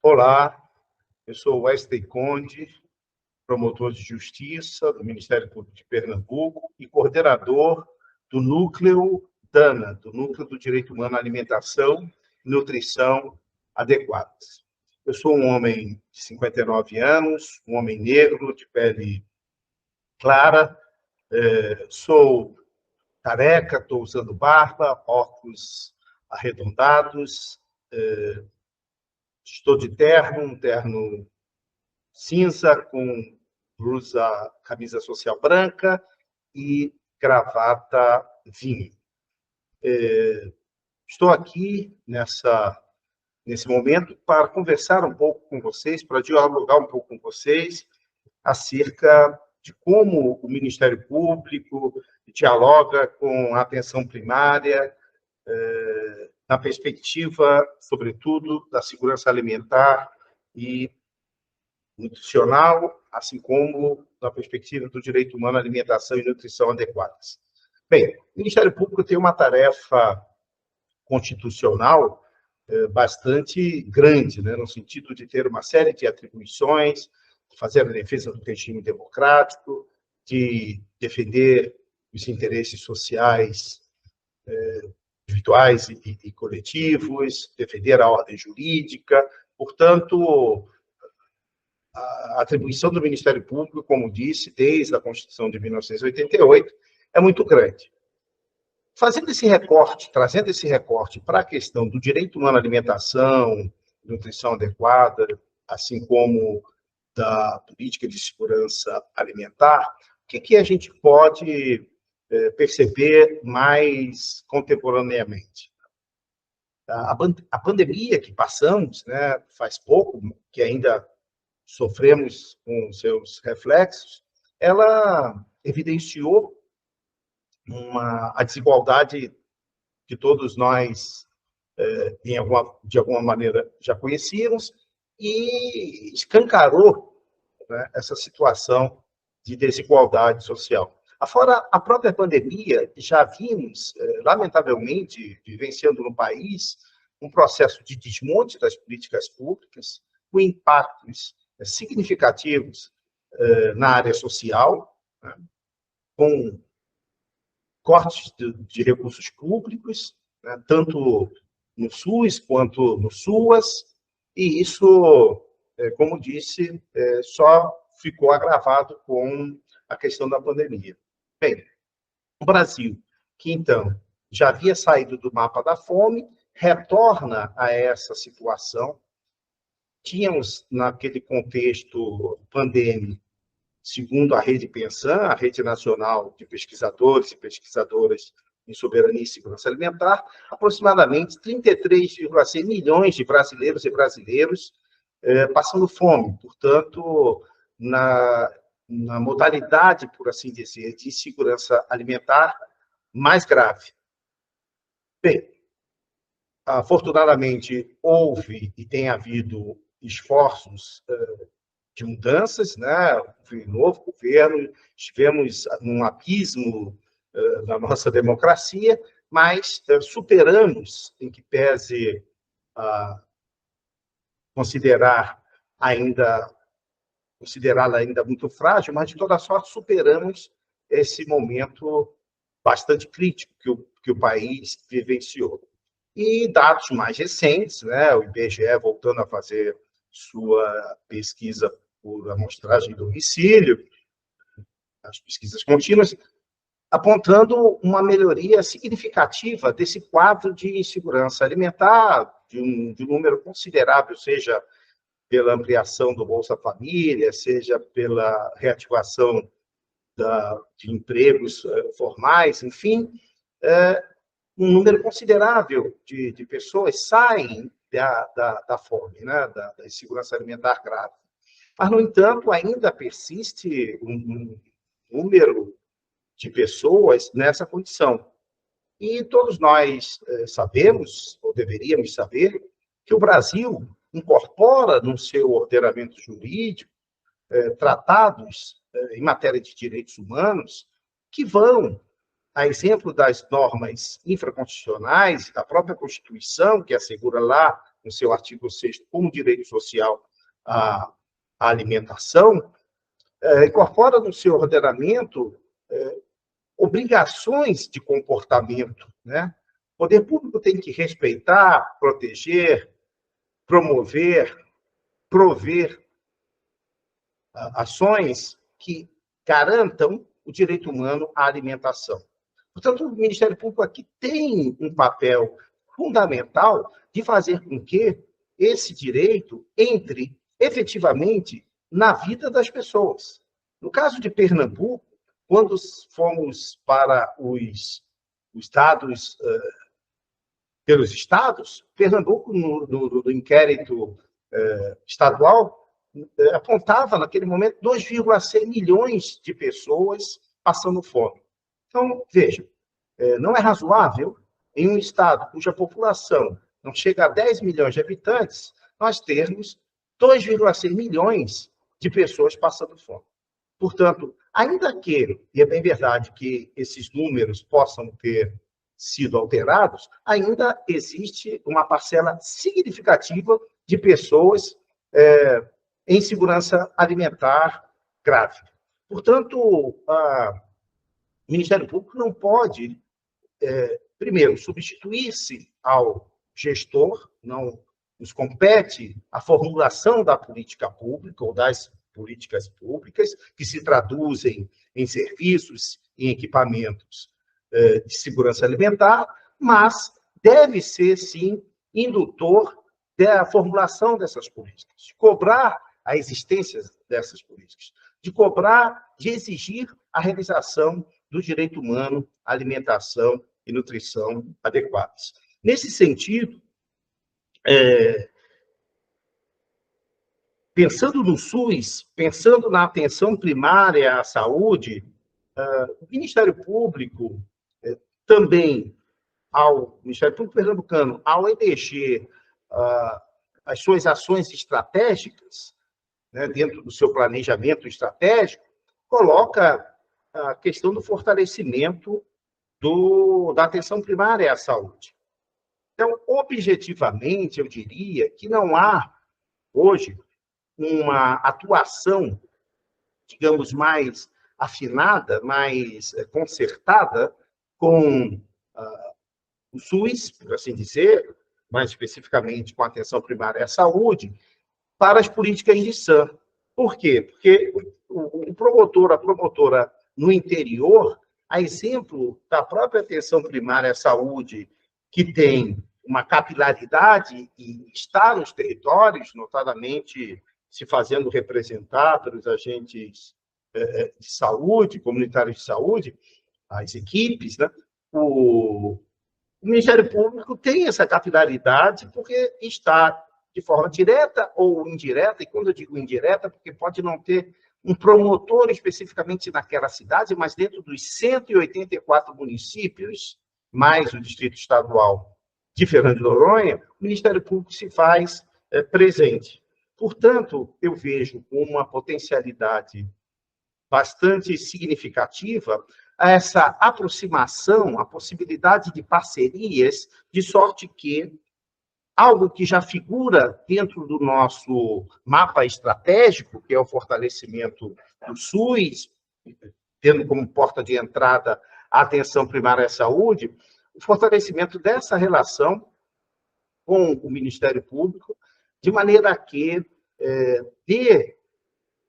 Olá, eu sou Wesley Conde, promotor de justiça do Ministério Público de Pernambuco e coordenador do Núcleo DANA, do Núcleo do Direito Humano à Alimentação e Nutrição Adequadas. Eu sou um homem de 59 anos, um homem negro, de pele clara, sou careca, estou usando barba, óculos arredondados, estou de terno, um terno cinza com blusa, camisa social branca e gravata vinho. Estou aqui nesse momento para conversar um pouco com vocês, para dialogar um pouco com vocês acerca de como o Ministério Público dialoga com a atenção primária, na perspectiva, sobretudo, da segurança alimentar e nutricional, assim como na perspectiva do direito humano à alimentação e nutrição adequadas. Bem, o Ministério Público tem uma tarefa constitucional bastante grande, né, no sentido de ter uma série de atribuições, de fazer a defesa do regime democrático, de defender os interesses sociais individuais e coletivos, defender a ordem jurídica. Portanto, a atribuição do Ministério Público, como disse, desde a Constituição de 1988, é muito grande. Trazendo esse recorte para a questão do direito humano à alimentação, nutrição adequada, assim como da política de segurança alimentar, o que a gente pode perceber mais contemporaneamente? A pandemia que passamos, né, faz pouco, que ainda sofremos com seus reflexos, ela evidenciou a desigualdade que todos nós, de alguma maneira, já conhecíamos e escancarou, né, essa situação de desigualdade social. Afora a própria pandemia, já vimos, lamentavelmente, vivenciando no país um processo de desmonte das políticas públicas, com impactos significativos na área social, né, com cortes de recursos públicos, né, tanto no SUS quanto no SUAS, e isso, como disse, só ficou agravado com a questão da pandemia. Bem, o Brasil, que então já havia saído do mapa da fome, retorna a essa situação. Tínhamos, naquele contexto pandêmico, segundo a Rede Pensan, a Rede Nacional de Pesquisadores e Pesquisadoras em Soberania e Segurança Alimentar, aproximadamente 33,6 milhões de brasileiros e brasileiros passando fome. Portanto, na modalidade, por assim dizer, de segurança alimentar mais grave. Bem, afortunadamente, houve e tem havido esforços de mudanças, né? Novo governo, estivemos num abismo da nossa democracia, mas superamos, em que pese considerá-la ainda muito frágil, mas de toda sorte superamos esse momento bastante crítico que o país vivenciou. E dados mais recentes, né, o IBGE voltando a fazer sua pesquisa por amostragem do domicílio, as pesquisas contínuas, apontando uma melhoria significativa desse quadro de insegurança alimentar, de um número considerável, seja pela ampliação do Bolsa Família, seja pela reativação de empregos formais, enfim, um número considerável de pessoas saem da fome, né, da insegurança alimentar grave. Mas, no entanto, ainda persiste um número de pessoas nessa condição. E todos nós sabemos, ou deveríamos saber, que o Brasil incorpora no seu ordenamento jurídico tratados em matéria de direitos humanos que vão, a exemplo das normas infraconstitucionais, da própria Constituição, que assegura lá no seu artigo 6º, como direito social à alimentação, incorpora no seu ordenamento obrigações de comportamento, né? O poder público tem que respeitar, proteger, promover, prover ações que garantam o direito humano à alimentação. Portanto, o Ministério Público aqui tem um papel fundamental de fazer com que esse direito entre efetivamente na vida das pessoas. No caso de Pernambuco, quando fomos para os dados pelos estados, Pernambuco, no inquérito estadual, apontava, naquele momento, 2,6 milhões de pessoas passando fome. Então, vejam, não é razoável, em um estado cuja população não chega a 10 milhões de habitantes, nós termos 2,6 milhões de pessoas passando fome. Portanto, ainda que, e é bem verdade que esses números possam ter sido alterados, ainda existe uma parcela significativa de pessoas em insegurança alimentar grave. Portanto, o Ministério Público não pode, primeiro, substituir-se ao gestor, não nos compete a formulação da política pública ou das políticas públicas, que se traduzem em serviços e equipamentos de segurança alimentar, mas deve ser, sim, indutor da formulação dessas políticas, de cobrar a existência dessas políticas, de cobrar, de exigir a realização do direito humano à alimentação e nutrição adequadas. Nesse sentido, pensando no SUS, pensando na atenção primária à saúde, o Ministério Público também, o Ministério Público Pernambucano, ao eleger as suas ações estratégicas, né, dentro do seu planejamento estratégico, coloca a questão do fortalecimento da atenção primária à saúde. Então, objetivamente, eu diria que não há, hoje, uma atuação, digamos, mais afinada, mais concertada com o SUS, por assim dizer, mais especificamente com a atenção primária à saúde, para as políticas de SAM. Por quê? Porque o promotor, a promotora no interior, a exemplo da própria atenção primária à saúde, que tem uma capilaridade e está nos territórios, notadamente se fazendo representar pelos agentes de saúde, comunitários de saúde, as equipes, né? O Ministério Público tem essa capilaridade porque está de forma direta ou indireta, e quando eu digo indireta, porque pode não ter um promotor especificamente naquela cidade, mas dentro dos 184 municípios, mais o Distrito Estadual de Fernando de Noronha, o Ministério Público se faz presente. Portanto, eu vejo uma potencialidade bastante significativa essa aproximação, a possibilidade de parcerias, de sorte que algo que já figura dentro do nosso mapa estratégico, que é o fortalecimento do SUS, tendo como porta de entrada a atenção primária à saúde, o fortalecimento dessa relação com o Ministério Público, de maneira que dê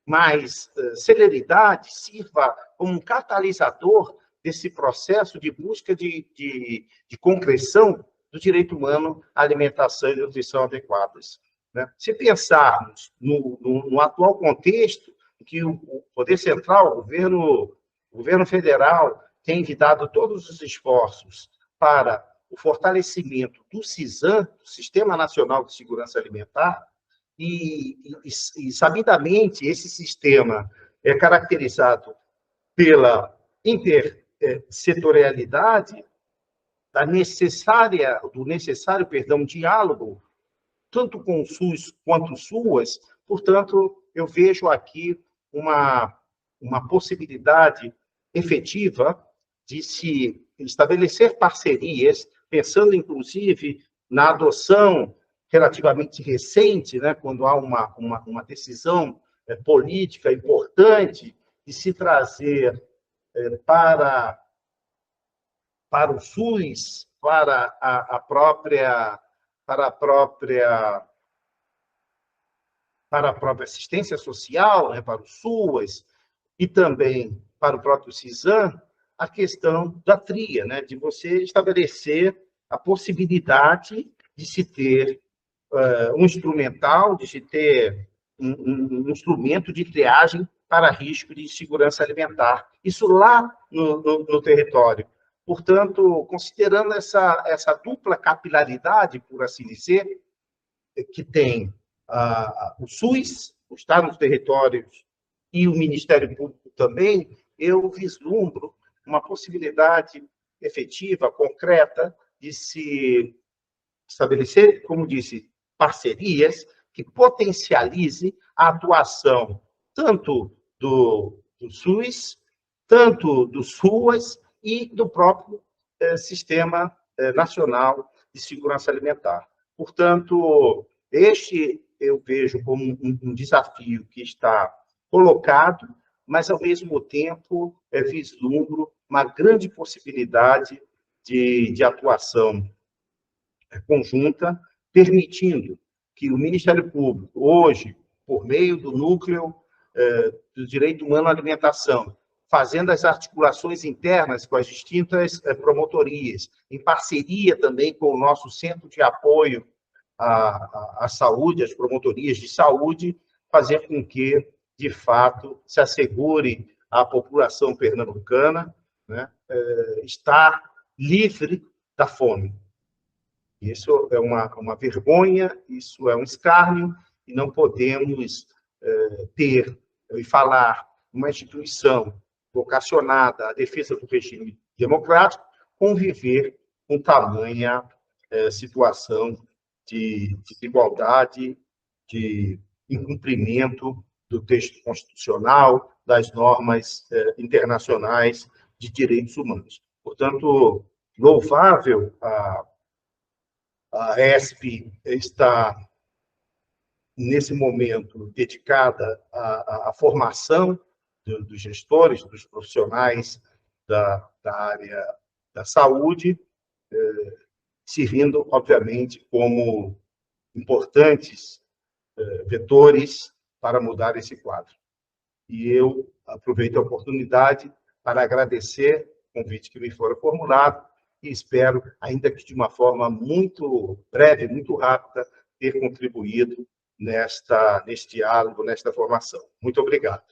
mais celeridade, sirva como um catalisador desse processo de busca de concreção do direito humano à alimentação e nutrição adequadas. Né? Se pensarmos no atual contexto, em que o Poder Central, o governo federal, tem dado todos os esforços para o fortalecimento do CISAM, do Sistema Nacional de Segurança Alimentar, e sabidamente, esse sistema é caracterizado pela intersetorialidade, do necessário diálogo, tanto com o SUS quanto o SUAS. Portanto, eu vejo aqui uma possibilidade efetiva de se estabelecer parcerias, pensando, inclusive, na adoção relativamente recente, né, quando há uma decisão política importante de se trazer para o SUS, para a própria assistência social, né, para o SUAS, e também para o próprio CISAM, a questão da tria, né, de você estabelecer a possibilidade de se ter um instrumental, de se ter um instrumento de triagem para risco de insegurança alimentar. Isso lá no território. Portanto, considerando essa dupla capilaridade, por assim dizer, que tem o SUS, o Estado nos territórios e o Ministério Público também, eu vislumbro uma possibilidade efetiva, concreta, de se estabelecer, como disse, parcerias que potencialize a atuação tanto do SUS, tanto do SUAS e do próprio Sistema Nacional de Segurança Alimentar. Portanto, este eu vejo como um desafio que está colocado, mas, ao mesmo tempo, vislumbro uma grande possibilidade de atuação conjunta, permitindo que o Ministério Público, hoje, por meio do núcleo do direito humano à alimentação, fazendo as articulações internas com as distintas promotorias, em parceria também com o nosso centro de apoio à saúde, as promotorias de saúde, fazer com que, de fato, se assegure à população pernambucana, né, estar livre da fome. Isso é uma vergonha, isso é um escárnio, e não podemos ter e falar uma instituição vocacionada à defesa do regime democrático conviver com tamanha situação de desigualdade, de incumprimento do texto constitucional, das normas internacionais de direitos humanos. Portanto, louvável a ESP está, nesse momento, dedicada à formação dos gestores, dos profissionais da área da saúde, servindo, obviamente, como importantes vetores para mudar esse quadro. E eu aproveito a oportunidade para agradecer o convite que me foi formulado e espero, ainda que de uma forma muito breve, muito rápida, ter contribuído neste diálogo, nesta formação. Muito obrigado.